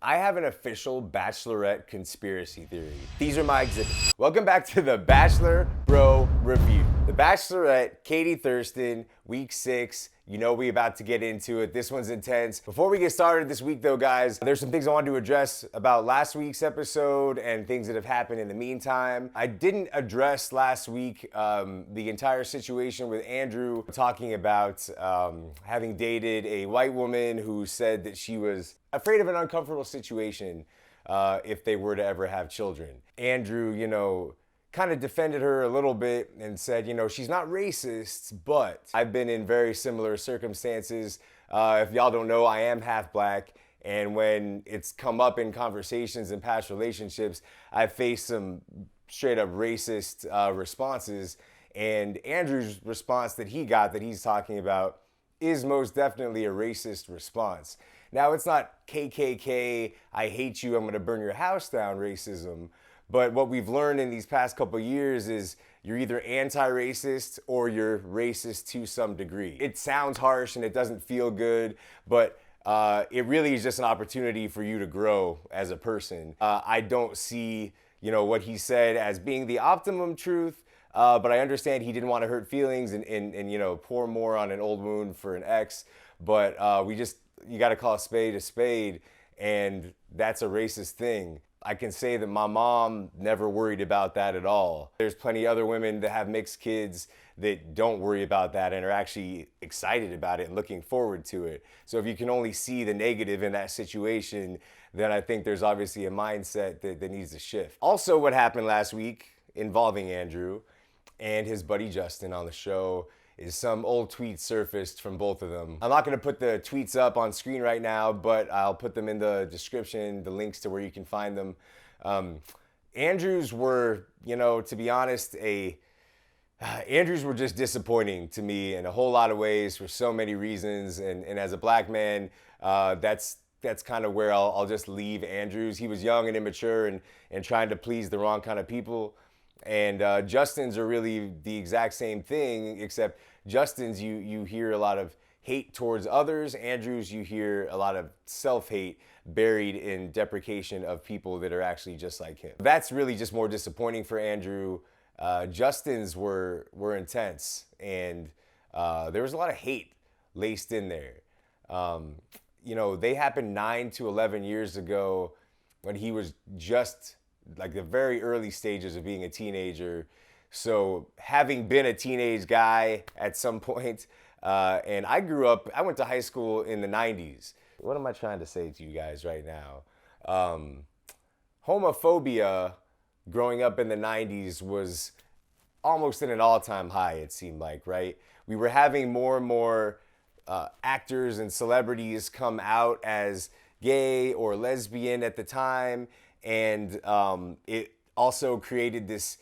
I have an official Bachelorette Conspiracy Theory. These are my exhibits. Welcome back to the Bachelor Bro Review. The Bachelorette, Katie Thurston, week 6. You know we about to get into it. This one's intense. Before we get started this week though, guys, there's some things I wanted to address about last week's episode and things that have happened in the meantime. I didn't address last week the entire situation with Andrew talking about having dated a white woman who said that she was afraid of an uncomfortable situation if they were to ever have children. Andrew, kind of defended her a little bit and said, she's not racist, but I've been in very similar circumstances. If y'all don't know, I am half black. And when it's come up in conversations in past relationships, I've faced some straight up racist responses. And Andrew's response that he got, that he's talking about, is most definitely a racist response. Now, it's not KKK, I hate you, I'm gonna burn your house down racism. But what we've learned in these past couple years is you're either anti-racist or you're racist to some degree. It sounds harsh and it doesn't feel good, but it really is just an opportunity for you to grow as a person. I don't see, what he said as being the optimum truth, but I understand he didn't want to hurt feelings and pour more on an old wound for an ex. But you got to call a spade, and that's a racist thing. I can say that my mom never worried about that at all. There's plenty of other women that have mixed kids that don't worry about that and are actually excited about it and looking forward to it. So if you can only see the negative in that situation, then I think there's obviously a mindset that needs to shift. Also, what happened last week involving Andrew and his buddy Justin on the show is some old tweets surfaced from both of them. I'm not gonna put the tweets up on screen right now, but I'll put them in the description, the links to where you can find them. Andrews were, to be honest, Andrews were just disappointing to me in a whole lot of ways for so many reasons. And as a black man, that's kind of where I'll just leave Andrews. He was young and immature and trying to please the wrong kind of people. And Justin's are really the exact same thing, except Justin's, you hear a lot of hate towards others. Andrew's, you hear a lot of self-hate buried in deprecation of people that are actually just like him. That's really just more disappointing for Andrew. Justin's were intense, and there was a lot of hate laced in there. They happened 9 to 11 years ago when he was just like the very early stages of being a teenager. So having been a teenage guy at some point, and I went to high school in the 90s. What am I trying to say to you guys right now? Homophobia growing up in the 90s was almost at an all-time high, it seemed like, right? We were having more and more actors and celebrities come out as gay or lesbian at the time. And it also created this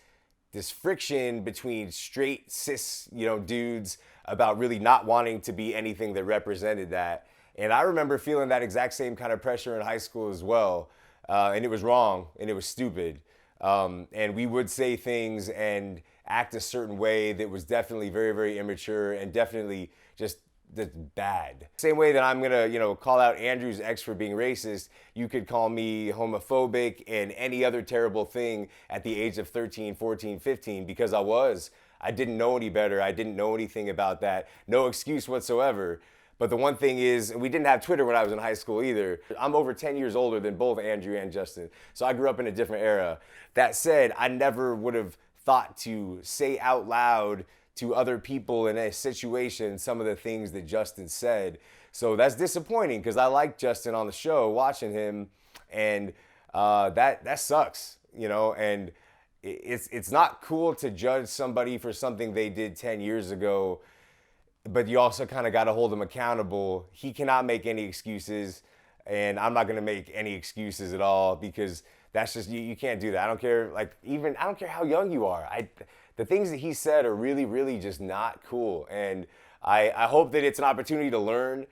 friction between straight cis dudes about really not wanting to be anything that represented that. And I remember feeling that exact same kind of pressure in high school as well. And it was wrong and it was stupid. And we would say things and act a certain way that was definitely very, very immature and definitely just that's bad. Same way that I'm gonna, call out Andrew's ex for being racist, you could call me homophobic and any other terrible thing at the age of 13, 14, 15, because I didn't know any better. I didn't know anything about that. No excuse whatsoever. But the one thing is, we didn't have Twitter when I was in high school either. I'm over 10 years older than both Andrew and Justin, so I grew up in a different era. That said, I never would have thought to say out loud to other people in a situation some of the things that Justin said. So that's disappointing because I like Justin on the show, watching him, and that sucks, and it's not cool to judge somebody for something they did 10 years ago, but you also kind of got to hold him accountable. He cannot make any excuses, and I'm not going to make any excuses at all because that's just, you can't do that. I don't care, I don't care how young you are. The things that he said are really, really just not cool. And I hope that it's an opportunity to learn.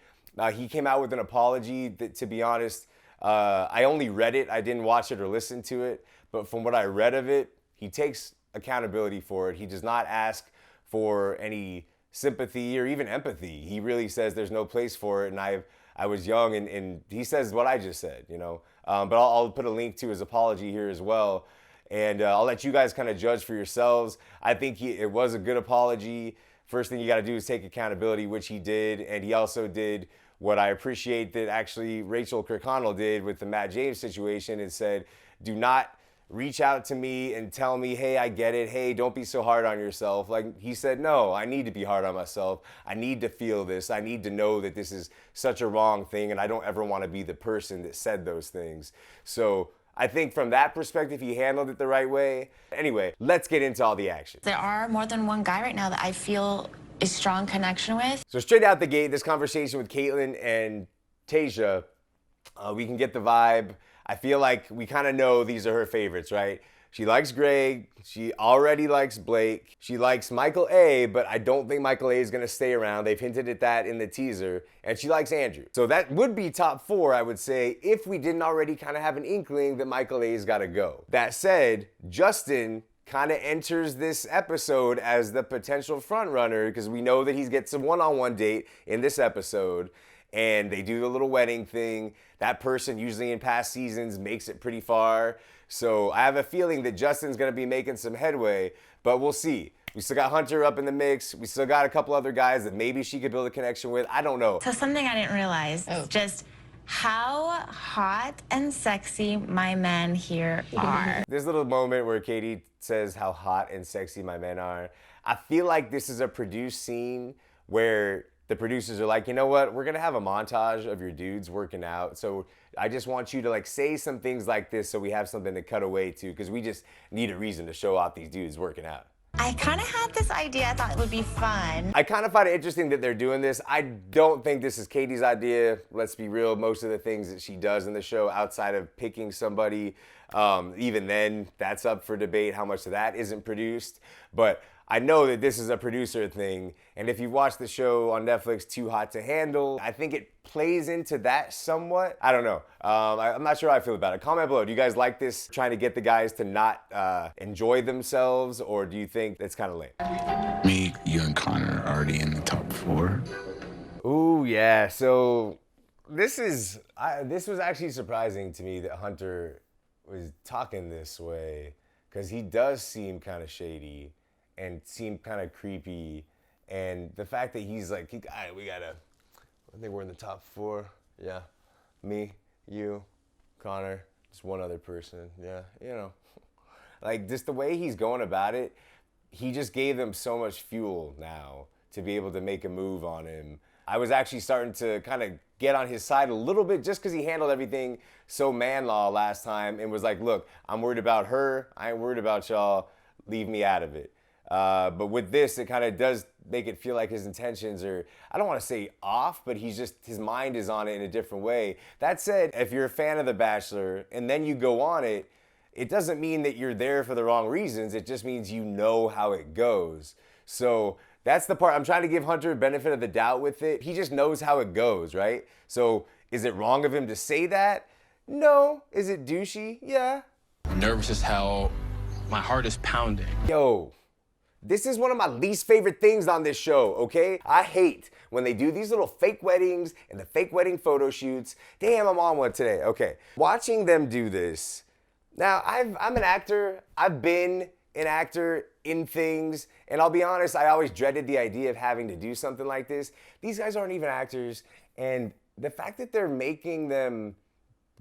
He came out with an apology that, to be honest, I only read it. I didn't watch it or listen to it. But from what I read of it, he takes accountability for it. He does not ask for any sympathy or even empathy. He really says there's no place for it. And I was young, and he says what I just said, but I'll put a link to his apology here as well. And I'll let you guys kind of judge for yourselves. I think it was a good apology. First thing you got to do is take accountability, which he did. And he also did what I appreciate that actually Rachel Kirkconnell did with the Matt James situation, and said, do not reach out to me and tell me, hey, I get it. Hey, don't be so hard on yourself. Like he said, no, I need to be hard on myself. I need to feel this. I need to know that this is such a wrong thing, and I don't ever want to be the person that said those things. So I think from that perspective, he handled it the right way. Anyway, let's get into all the action. There are more than one guy right now that I feel a strong connection with. So straight out the gate, this conversation with Caitlyn and Tayshia, we can get the vibe. I feel like we kind of know these are her favorites, right? She likes Greg. She already likes Blake. She likes Michael A, but I don't think Michael A is going to stay around. They've hinted at that in the teaser. And she likes Andrew. So that would be top 4, I would say, if we didn't already kind of have an inkling that Michael A's got to go. That said, Justin kind of enters this episode as the potential front runner, because we know that he gets a one-on-one date in this episode. And they do the little wedding thing. That person, usually in past seasons, makes it pretty far. So I have a feeling that Justin's gonna be making some headway, but we'll see. We still got Hunter up in the mix. We still got a couple other guys that maybe she could build a connection with. I don't know. So something I didn't realize, just how hot and sexy my men here are. This little moment where Katie says how hot and sexy my men are, I feel like this is a produced scene where the producers are like, you know what, we're gonna have a montage of your dudes working out. So I just want you to like say some things like this so we have something to cut away to, because we just need a reason to show off these dudes working out. I kind of had this idea. I thought it would be fun. I kind of find it interesting that they're doing this. I don't think this is Katie's idea. Let's be real. Most of the things that she does in the show, outside of picking somebody, even then, that's up for debate how much of that isn't produced. But I know that this is a producer thing, and if you watch the show on Netflix, Too Hot to Handle, I think it plays into that somewhat. I don't know. I'm not sure how I feel about it. Comment below. Do you guys like this, trying to get the guys to not enjoy themselves, or do you think that's kind of lame? Me, you, and Connor are already in the top 4. Ooh, yeah. So this was actually surprising to me that Hunter was talking this way, because he does seem kind of shady and seem kind of creepy. And the fact that he's like, all right, I think we're in the top 4. Yeah. Me, you, Connor, just one other person. Yeah, you know. Like, just the way he's going about it, he just gave them so much fuel now to be able to make a move on him. I was actually starting to kind of get on his side a little bit, just because he handled everything so man-law last time and was like, look, I'm worried about her. I ain't worried about y'all. Leave me out of it. But with this, it kind of does make it feel like his intentions are, I don't want to say off, but his mind is on it in a different way. That said, if you're a fan of The Bachelor and then you go on it, it doesn't mean that you're there for the wrong reasons. It just means you know how it goes. So that's the part. I'm trying to give Hunter a benefit of the doubt with it. He just knows how it goes, right? So is it wrong of him to say that? No. Is it douchey? Yeah. I'm nervous as hell. My heart is pounding. Yo. This is one of my least favorite things on this show, okay? I hate when they do these little fake weddings and the fake wedding photo shoots. Damn, I'm on one today. Okay. Watching them do this. Now, I'm an actor. I've been an actor in things, and I'll be honest, I always dreaded the idea of having to do something like this. These guys aren't even actors, and the fact that they're making them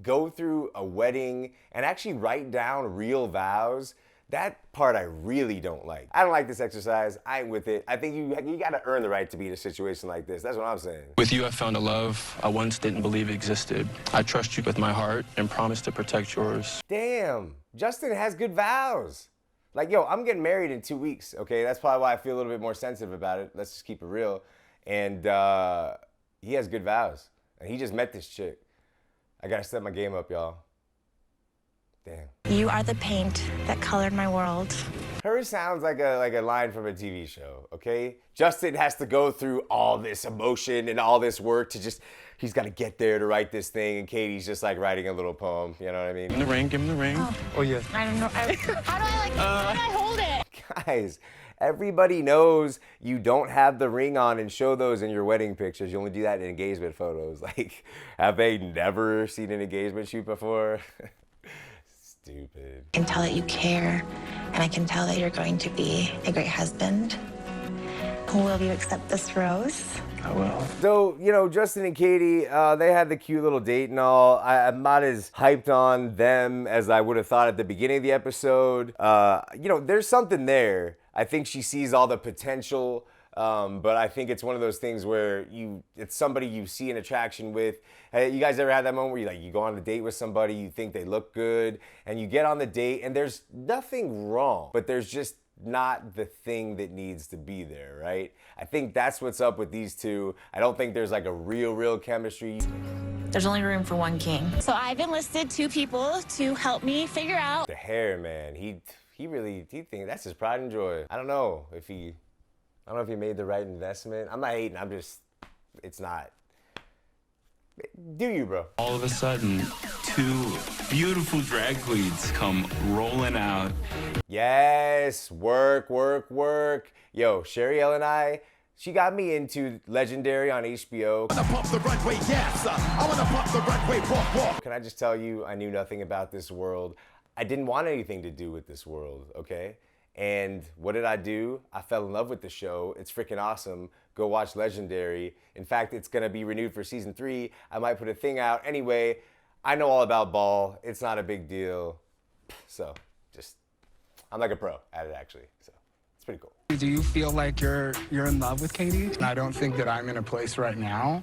go through a wedding and actually write down real vows, that part I really don't like. I don't like this exercise. I ain't with it. I think you gotta earn the right to be in a situation like this. That's what I'm saying. With you, I found a love I once didn't believe existed. I trust you with my heart and promise to protect yours. Damn, Justin has good vows. Like, yo, I'm getting married in 2 weeks, okay? That's probably why I feel a little bit more sensitive about it. Let's just keep it real. And he has good vows. And he just met this chick. I gotta step my game up, y'all. Damn. You are the paint that colored my world. Her sounds like a line from a TV show, okay? Justin has to go through all this emotion and all this work to just, he's got to get there to write this thing, and Katie's just like writing a little poem, you know what I mean? Give him the ring, give him the ring. Oh, yes. I don't know. How do I hold it? Guys, Everybody knows you don't have the ring on and show those in your wedding pictures. You only do that in engagement photos. Like, have they never seen an engagement shoot before? Stupid. I can tell that you care, and I can tell that you're going to be a great husband. Will you accept this rose? I will. So, you know, Justin and Katie, they had the cute little date and all. I'm not as hyped on them as I would have thought at the beginning of the episode. You know, there's something there. I think she sees all the potential, but I think it's one of those things where it's somebody you see an attraction with. Hey, you guys ever had that moment where you go on a date with somebody, you think they look good, and you get on the date and there's nothing wrong, but there's just not the thing that needs to be there, right? I think that's what's up with these two. I don't think there's like a real chemistry. There's only room for one king. So I've enlisted 2 people to help me figure out. The hair, man, he thinks that's his pride and joy. I don't know if he made the right investment. I'm not hating, it's not. Do you, bro? All of a sudden, 2 beautiful drag queens come rolling out. Yes, work. Yo, Sherry Ellen she got me into Legendary on HBO. I wanna pump the runway, yes. I wanna pump the runway, walk. Can I just tell you, I knew nothing about this world. I didn't want anything to do with this world, okay? And what did I do? I fell in love with the show. It's freaking awesome. Go watch Legendary. In fact, it's gonna be renewed for season 3. I might put a thing out. Anyway, I know all about ball. It's not a big deal. So, I'm like a pro at it actually. So, it's pretty cool. Do you feel like you're in love with Katie? I don't think that I'm in a place right now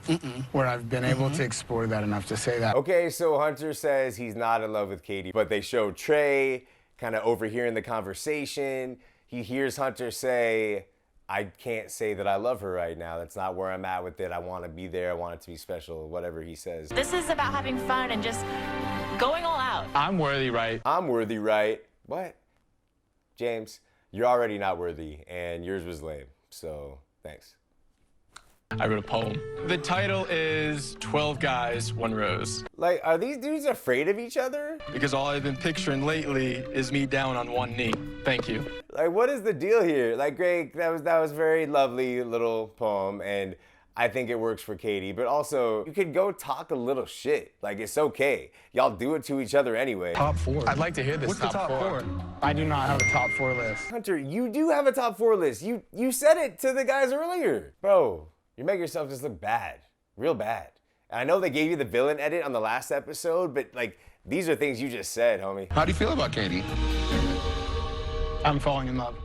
where I've been able to explore that enough to say that. Okay, so Hunter says he's not in love with Katie, but they show Trey kind of overhearing the conversation. He hears Hunter say, I can't say that I love her right now. That's not where I'm at with it. I want to be there. I want it to be special, whatever he says. This is about having fun and just going all out. I'm worthy, right? I'm worthy, right? What? James, you're already not worthy, and yours was lame. So, thanks. I wrote a poem. The title is 12 Guys, 1 Rose. Like, are these dudes afraid of each other? Because all I've been picturing lately is me down on one knee. Thank you. Like, what is the deal here? Like, Greg, that was very lovely little poem, and I think it works for Katie, but also, you could go talk a little shit. Like, it's okay. Y'all do it to each other anyway. Top 4. I'd like to hear this. What's the top 4? I do not have a top 4 list. Hunter, you do have a top 4 list. You said it to the guys earlier. Bro, you make yourself just look bad. Real bad. And I know they gave you the villain edit on the last episode, but, like, these are things you just said, homie. How do you feel about Katie? I'm falling in love.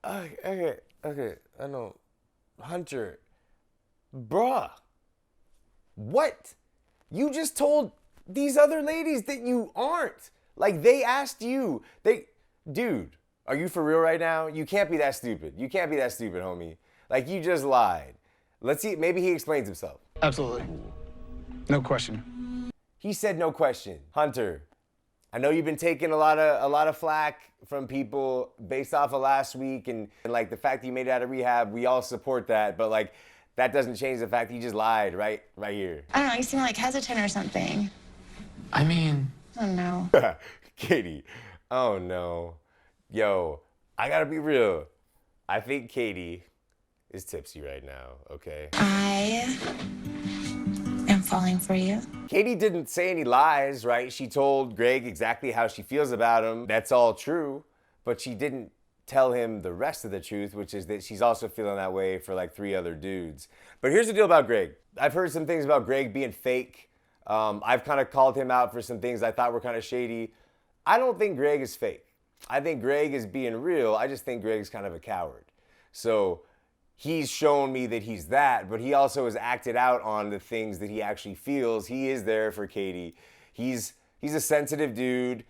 Okay, I know. Hunter, bruh, what? You just told these other ladies that you aren't. Like, they asked you. Dude, are you for real right now? You can't be that stupid. You can't be that stupid, homie. Like, you just lied. Let's see, maybe he explains himself. Absolutely. No question. He said no question. Hunter, I know you've been taking a lot of flack from people based off of last week and like the fact that you made it out of rehab, we all support that, but like that doesn't change the fact that you just lied right here. I don't know, you seem like hesitant or something. I mean, I don't know. Katie, oh no. Yo, I gotta be real. I think Katie is tipsy right now, okay? I am falling for you. Katie didn't say any lies, right? She told Greg exactly how she feels about him. That's all true, but she didn't tell him the rest of the truth, which is that she's also feeling that way for like 3 other dudes. But here's the deal about Greg. I've heard some things about Greg being fake. I've kind of called him out for some things I thought were kind of shady. I don't think Greg is fake. I think Greg is being real. I just think Greg's kind of a coward. So he's shown me that he's that, but he also has acted out on the things that he actually feels. He is there for Katie. He's a sensitive dude.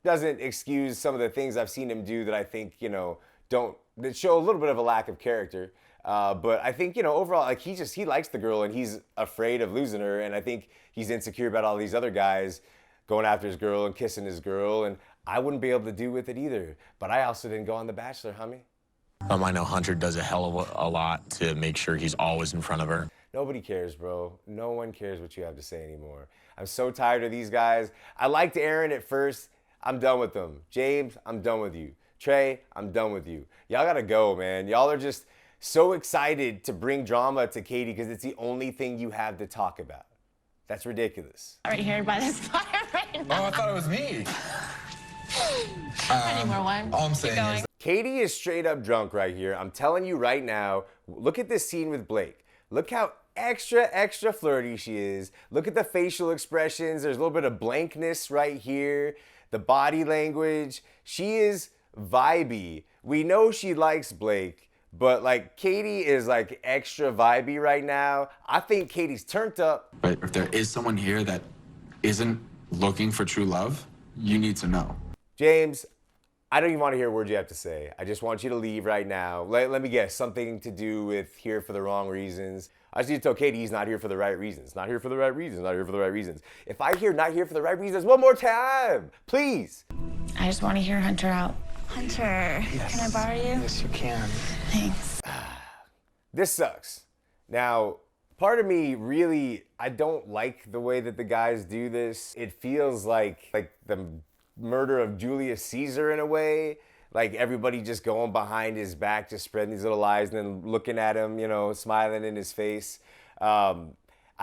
Doesn't excuse some of the things I've seen him do that I think, that show a little bit of a lack of character. But I think, overall, like he likes the girl and he's afraid of losing her. And I think he's insecure about all these other guys going after his girl and kissing his girl. And I wouldn't be able to do with it either. But I also didn't go on The Bachelor, homie. I know Hunter does a hell of a lot to make sure he's always in front of her. Nobody cares, bro. No one cares what you have to say anymore. I'm so tired of these guys. I liked Aaron at first. I'm done with them. James, I'm done with you. Trey, I'm done with you. Y'all gotta go, man. Y'all are just so excited to bring drama to Katie because it's the only thing you have to talk about. That's ridiculous. Right here by this fire right now. Oh, I thought it was me. I need more wine. All I'm saying is, Katie is straight up drunk right here. I'm telling you right now, look at this scene with Blake. Look how extra flirty she is. Look at the facial expressions. There's a little bit of blankness right here. The body language. She is vibey. We know she likes Blake, but like Katie is like extra vibey right now. I think Katie's turned up. but if there is someone here that isn't looking for true love, you need to know. James, I don't even want to hear a word you have to say. I just want you to leave right now. Let me guess, something to do with here for the wrong reasons. I just need to tell Katie he's not here for the right reasons. Not here for the right reasons. Not here for the right reasons. If I hear not here for the right reasons one more time, please. I just want to hear Hunter out. Hunter, can I borrow you? Yes, you can. Thanks. This sucks. Now, part of me really, I don't like the way that the guys do this. It feels like the murder of Julius Caesar in a way. Like everybody just going behind his back, just spreading these little lies and then looking at him, you know, smiling in his face. I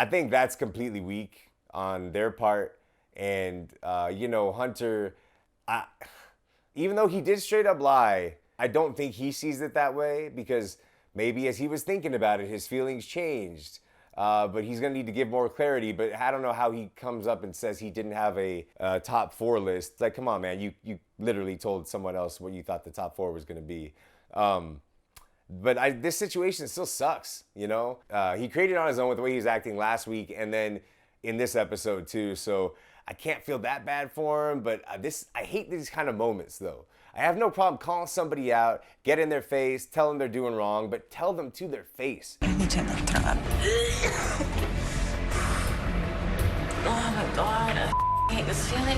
think that's completely weak on their part. And, you know, Hunter, even though he did straight up lie, I don't think he sees it that way because maybe as he was thinking about it, his feelings changed. But he's going to need to give more clarity. But I don't know how he comes up and says he didn't have a top 4 list. It's like, come on, man. You literally told someone else what you thought the top 4 was going to be. But this situation still sucks, you know? He created on his own with the way he was acting last week and then in this episode too. So I can't feel that bad for him. But I hate these kind of moments, though. I have no problem calling somebody out, get in their face, tell them they're doing wrong, but tell them to their face. I need to throw up. Oh my God, I hate this feeling.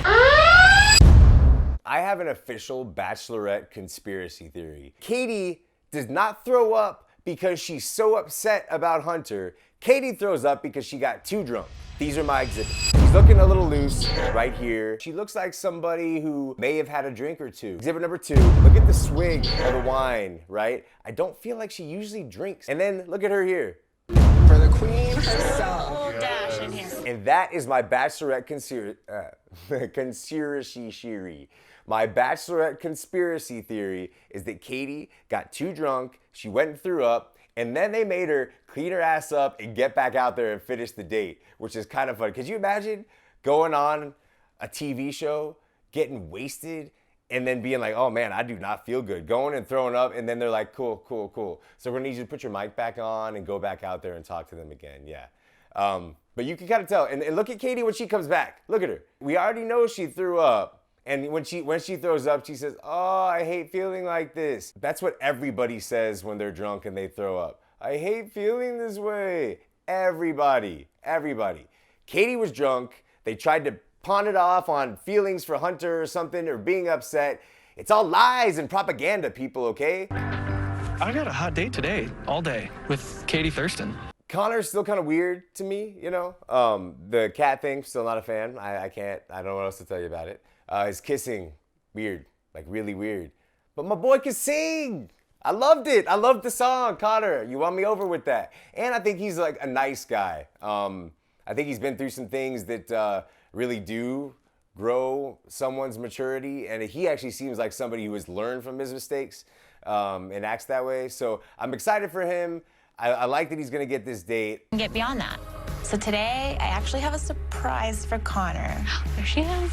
I have an official Bachelorette conspiracy theory. Katie does not throw up because she's so upset about Hunter. Katie throws up because she got too drunk. These are my exhibits. She's looking a little loose right here. She looks like somebody who may have had a drink or two. Exhibit number 2, look at the swig of the wine, right? I don't feel like she usually drinks. And then look at her here. For the queen herself. Little dash in here. And that is my Bachelorette conspiracy theory. My Bachelorette conspiracy theory is that Katie got too drunk, she went and threw up, and then they made her clean her ass up and get back out there and finish the date, which is kind of fun. Could you imagine going on a TV show, getting wasted, and then being like, oh man, I do not feel good. Going and throwing up, and then they're like, cool. So we're gonna need you to put your mic back on and go back out there and talk to them again, yeah. But you can kind of tell, and look at Katie when she comes back. Look at her. We already know she threw up. And when she throws up, she says, oh, I hate feeling like this. That's what everybody says when they're drunk and they throw up. I hate feeling this way. Everybody. Katie was drunk. They tried to pawn it off on feelings for Hunter or something or being upset. It's all lies and propaganda, people, okay? I got a hot date today, all day, with Katie Thurston. Connor's still kind of weird to me, you know? The cat thing, still not a fan. I don't know what else to tell you about it. His kissing, weird, like really weird. But my boy can sing. I loved it. I loved the song, Connor. You won me over with that. And I think he's like a nice guy. I think he's been through some things that really do grow someone's maturity. And he actually seems like somebody who has learned from his mistakes and acts that way. So I'm excited for him. I like that he's going to get this date. And get beyond that. So today, I actually have a surprise for Connor. There she is.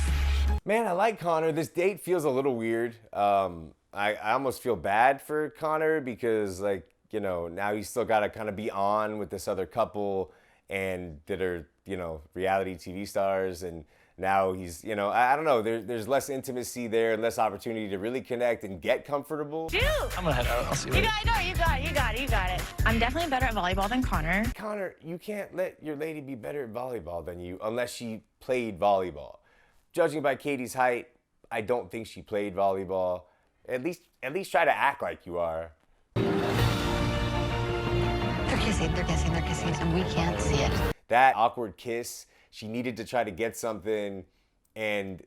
Man, I like Connor. This date feels a little weird. I almost feel bad for Connor because, like, you know, now he's still got to kind of be on with this other couple and that are, you know, reality TV stars. And now he's, you know, I don't know. There's less intimacy there, less opportunity to really connect and get comfortable. Dude! I'm gonna head out. I'll see you You later. got it, you got it. I'm definitely better at volleyball than Connor. Connor, you can't let your lady be better at volleyball than you unless she played volleyball. Judging by Katie's height, I don't think she played volleyball. At least try to act like you are. They're kissing, and we can't see it. That awkward kiss, she needed to try to get something, and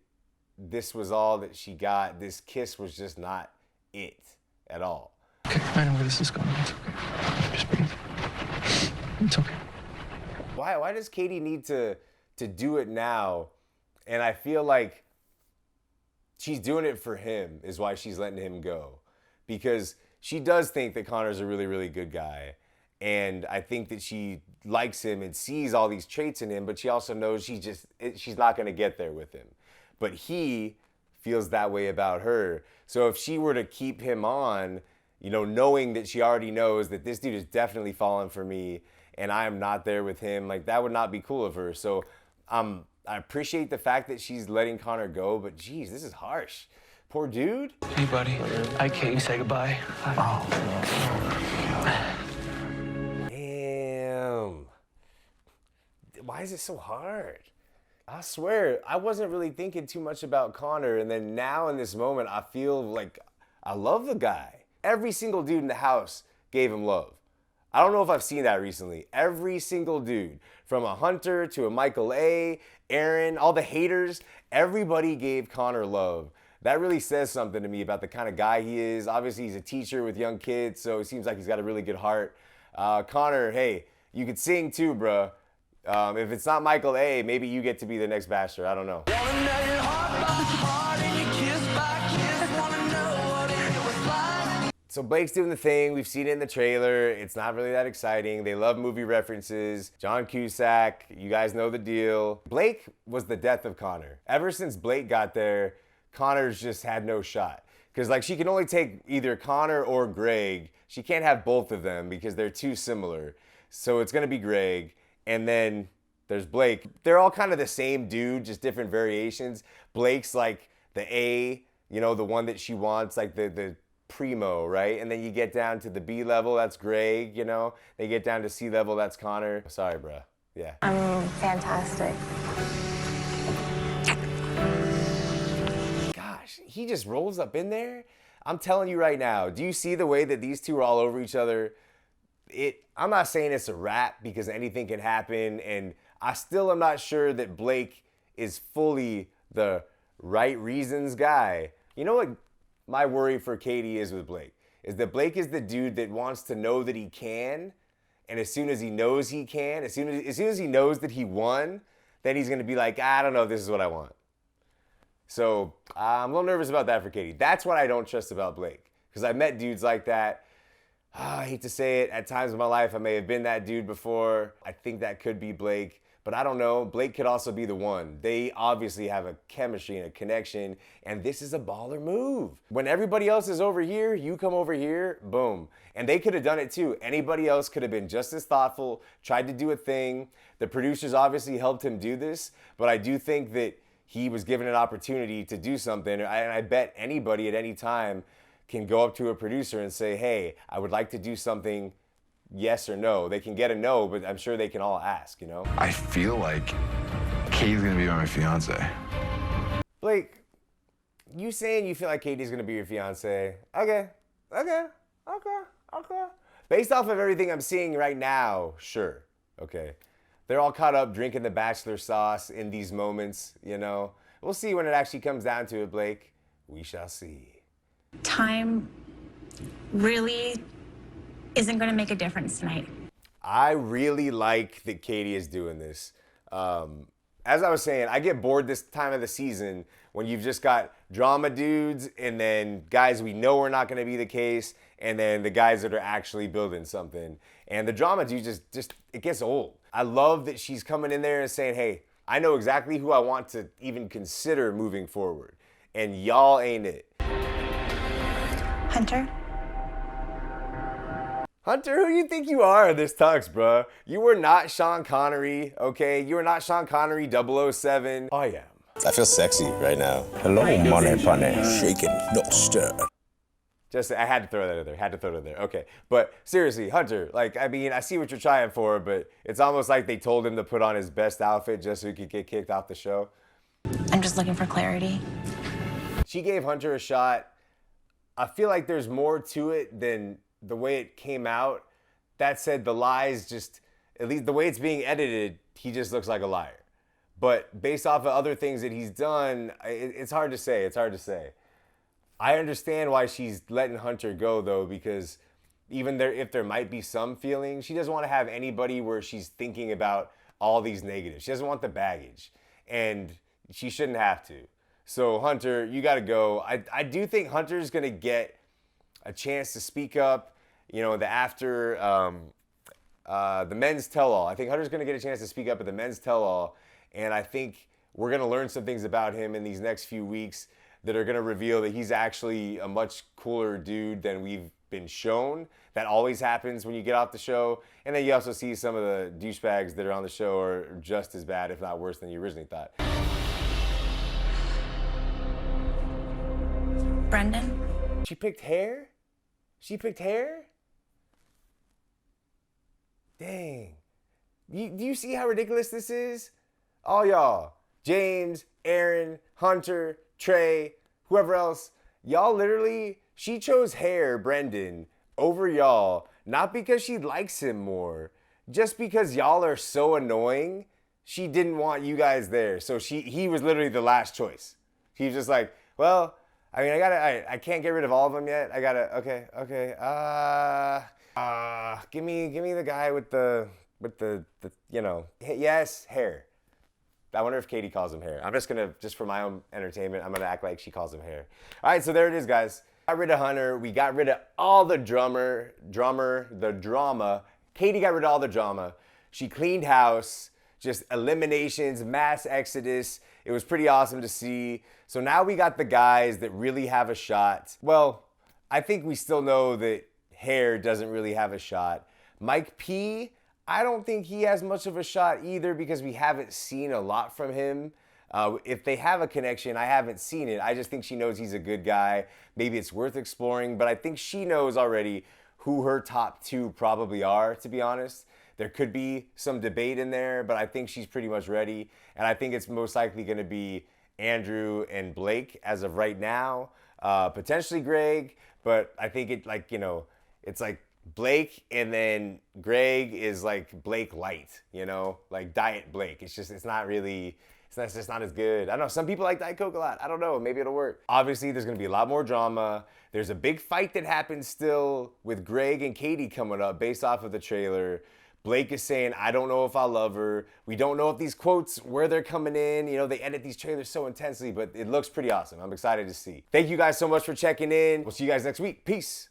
this was all that she got. This kiss was just not it at all. Okay, I know where this is going. It's okay. Just breathe. It's okay. Why does Katie need to do it now? And I feel like she's doing it for him is why she's letting him go. Because she does think that Connor's a really, really good guy. And I think that she likes him and sees all these traits in him, but she also knows she's not going to get there with him. But he feels that way about her. So if she were to keep him on, you know, knowing that she already knows that this dude is definitely falling for me and I am not there with him, like that would not be cool of her. So I appreciate the fact that she's letting Connor go, but geez, this is harsh. Poor dude. Hey, buddy. I Katie, say goodbye. Oh. Damn. Why is it so hard? I swear, I wasn't really thinking too much about Connor, and then now in this moment, I feel like I love the guy. Every single dude in the house gave him love. I don't know if I've seen that recently. Every single dude, from a Hunter to a Michael A., Aaron, all the haters, everybody gave Connor love. That really says something to me about the kind of guy he is. Obviously, he's a teacher with young kids, so it seems like he's got a really good heart. Connor, hey, you could sing too, bruh. If it's not Michael A., maybe you get to be the next Bachelor. I don't know. So Blake's doing the thing. We've seen it in the trailer. It's not really that exciting. They love movie references. John Cusack, you guys know the deal. Blake was the death of Connor. Ever since Blake got there, Connor's just had no shot. Because like she can only take either Connor or Greg. She can't have both of them because they're too similar. So it's gonna be Greg. And then there's Blake. They're all kind of the same dude, just different variations. Blake's like the A, you know, the one that she wants, like the primo, right? And then you get down to the B level, that's Greg, you know? They get down to C level, that's Connor. Sorry, bruh. Yeah. I'm fantastic. Gosh, he just rolls up in there. I'm telling you right now, do you see the way that these two are all over each other? I'm not saying it's a wrap because anything can happen, and I still am not sure that Blake is fully the right reasons guy. You know what my worry for Katie is with Blake? Is that Blake is the dude that wants to know that he can, and as soon as he knows he can, as soon as he knows that he won, then he's gonna be like, I don't know if this is what I want. So I'm a little nervous about that for Katie. That's what I don't trust about Blake, because I met dudes like that. I hate to say it, at times in my life I may have been that dude before. I think that could be Blake, but I don't know. Blake could also be the one. They obviously have a chemistry and a connection, and this is a baller move. When everybody else is over here, you come over here, boom. And they could have done it too. Anybody else could have been just as thoughtful, tried to do a thing. The producers obviously helped him do this, but I do think that he was given an opportunity to do something, and I bet anybody at any time can go up to a producer and say, hey, I would like to do something, yes or no. They can get a no, but I'm sure they can all ask, you know? I feel like Katie's gonna be my fiance. Blake, you saying you feel like Katie's gonna be your fiance? Okay. Based off of everything I'm seeing right now, sure, okay. They're all caught up drinking the Bachelor sauce in these moments, you know? We'll see when it actually comes down to it, Blake. We shall see. Time really isn't going to make a difference tonight. I really like that Katie is doing this. As I was saying, I get bored this time of the season when you've just got drama dudes and then guys we know are not going to be the case, and then the guys that are actually building something. And the drama dudes just it gets old. I love that she's coming in there and saying, hey, I know exactly who I want to even consider moving forward, and y'all ain't it. Hunter? Hunter, who you think you are in this tux, bruh? You were not Sean Connery, okay? You are not Sean Connery 007. I am. I feel sexy right now. Hello, money bunny. Shaken, not stirred. Just, I had to throw that in there. Okay, but seriously, Hunter, like, I mean, I see what you're trying for, but it's almost like they told him to put on his best outfit just so he could get kicked off the show. I'm just looking for clarity. She gave Hunter a shot. I feel like there's more to it than the way it came out. That said, the lies just, at least the way it's being edited, he just looks like a liar. But based off of other things that he's done, it's hard to say. I understand why she's letting Hunter go though, because even there, if there might be some feelings, she doesn't want to have anybody where she's thinking about all these negatives. She doesn't want the baggage, and she shouldn't have to. So Hunter, you got to go. I do think Hunter's gonna get a chance to speak up. You know, the men's tell-all. I think Hunter's gonna get a chance to speak up at the men's tell-all, and I think we're gonna learn some things about him in these next few weeks that are gonna reveal that he's actually a much cooler dude than we've been shown. That always happens when you get off the show. And then you also see some of the douchebags that are on the show are just as bad, if not worse, than you originally thought. Brendan? She picked hair? She picked hair? Dang. Do you see how ridiculous this is? All y'all, James, Aaron, Hunter, Trey, whoever else, y'all literally, she chose hair, Brendan, over y'all, not because she likes him more, just because y'all are so annoying. She didn't want you guys there, so he was literally the last choice. He was just like, well, I mean, I can't get rid of all of them yet. Okay. Give me the guy with the you know, yes, hair. I wonder if Katie calls him hair. I'm just for my own entertainment, I'm gonna act like she calls him hair. All right, so there it is, guys. Got rid of Hunter. We got rid of all the drama. Katie got rid of all the drama. She cleaned house, just eliminations, mass exodus. It was pretty awesome to see. So now we got the guys that really have a shot. Well, I think we still know that hair doesn't really have a shot. Mike P, I don't think he has much of a shot either because we haven't seen a lot from him. If they have a connection, I haven't seen it. I just think she knows he's a good guy. Maybe it's worth exploring, but I think she knows already who her top two probably are, to be honest. There could be some debate in there, but I think she's pretty much ready. And I think it's most likely going to be Andrew and Blake as of right now. Potentially Greg, but I think it's like Blake and then Greg is like Blake light, like Diet Blake. It's just not as good. I don't know. Some people like Diet Coke a lot. I don't know. Maybe it'll work. Obviously, there's going to be a lot more drama. There's a big fight that happens still with Greg and Katie coming up based off of the trailer. Blake is saying, I don't know if I love her. We don't know if these quotes, where they're coming in. They edit these trailers so intensely, but it looks pretty awesome. I'm excited to see. Thank you guys so much for checking in. We'll see you guys next week. Peace.